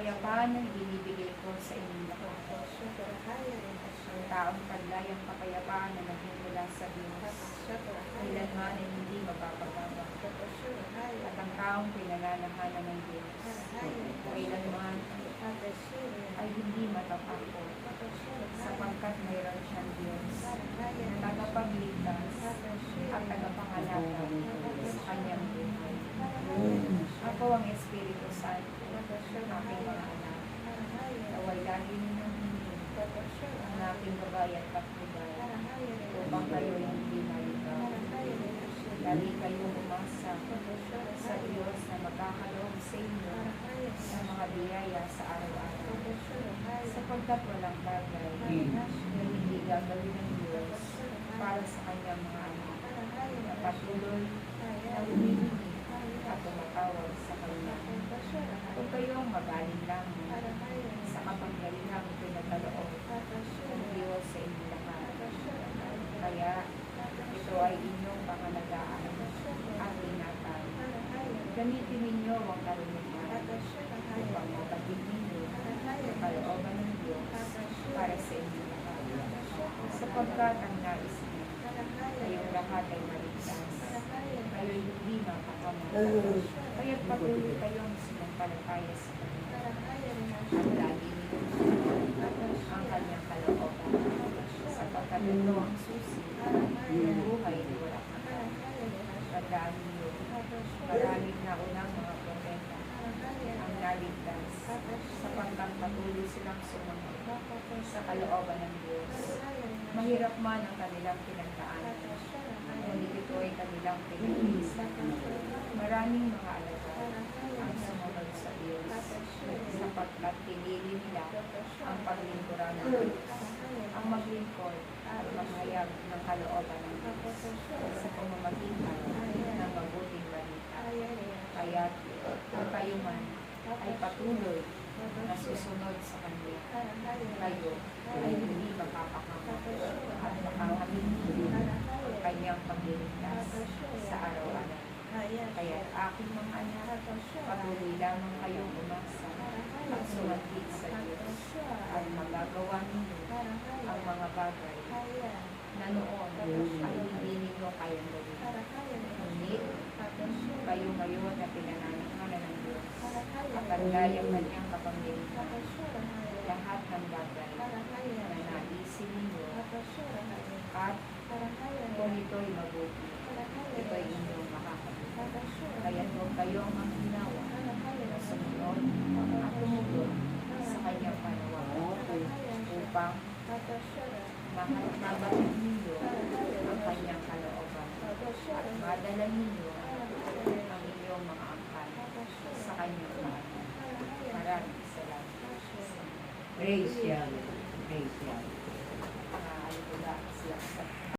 kapayapaan ang binibigay ko sa inyong lahat. Ang taong kadlayang kapayapaan na naging mula sa Diyos, kailanman ay hindi mapapagawa. At ang taong pinananahanan ng Diyos, kailanman ay hindi matatakot, sapagkat mayroon siyang Diyos na tagapagligtas at tagapangalaga sa kanyang buhay. Ako ang Espiritu Santo, aking mga anak, naway lagi ninyong hingin ang aking gabay at patnubay, upang kayo hindi maligaw. Lagi kayong umasa sa Diyos na magkakaloob sa inyo ng mga biyaya sa araw-araw, sapagkat walang bagay na hindi gagawin ng Diyos para sa kanyang mga anak, na patuloy na humihingi at tumatawag sa Kanya. Kung kayong magaling lang sa kapangyarihang pinagkaloob ng Diyos sa inyong lahat, kaya ito ay inyong pangalagaan at ingatan. Gamitin ninyo ang karunungan upang mabatid ninyo ang kalooban ng Diyos para sa inyong lahat. Sapagkat ang nais niya, kayong lahat ay maligtas, kayo'y hindi makakamata. Kaya't patuloy kayong sinampalataya sa Kanya at lagi ninyong sunod ang Kanyang kalooban, sapagkat ito ang susi ng buhay na walang hanggan. Tandaan niyo, maraming naunang mga propeta ang naligtas, sapagkat patuloy silang sumunod sa kalooban ng Diyos. Mahirap man ang kanilang pinagdaanan, ngunit ito ay kanilang pinag-iisa. Maraming mga alagad ang sumunod sa Diyos, sapagkat pinili nila ang paglingkuran ng Diyos, ang maglingkod at maghayag ng kalooban ng Diyos sa pamamagitan ng mabuting balita. Kaya kung kayo man ay patuloy na susunod sa Kanya, kayo ay hindi makapakamot at makakamit ang Kanyang pagliligtas sa araw-araw. Kaya aking mga anak, patuloy lamang kayong umasa at sumaglit sa Diyos at magagawa ninyo ang mga bagay na noon ay hindi ninyo kayang gawin. Ngunit kayo ngayon na pinananahanan ng Diyos at ang dayang Kanyang kapangyarihan, lahat ng bagay na naisin ninyo at kung ito'y mabuti, ito'y inyong makakabit. Kaya huwag kayong manghinawa na sumunod at tumulog sa Kanyang panawagan upang mabatid ninyo ang Kanyang kalooban at madala ninyo ang inyong mga angkan sa Kanyang panawagan. Maraming salamat. Praise God. Praise God. Alipula sila sa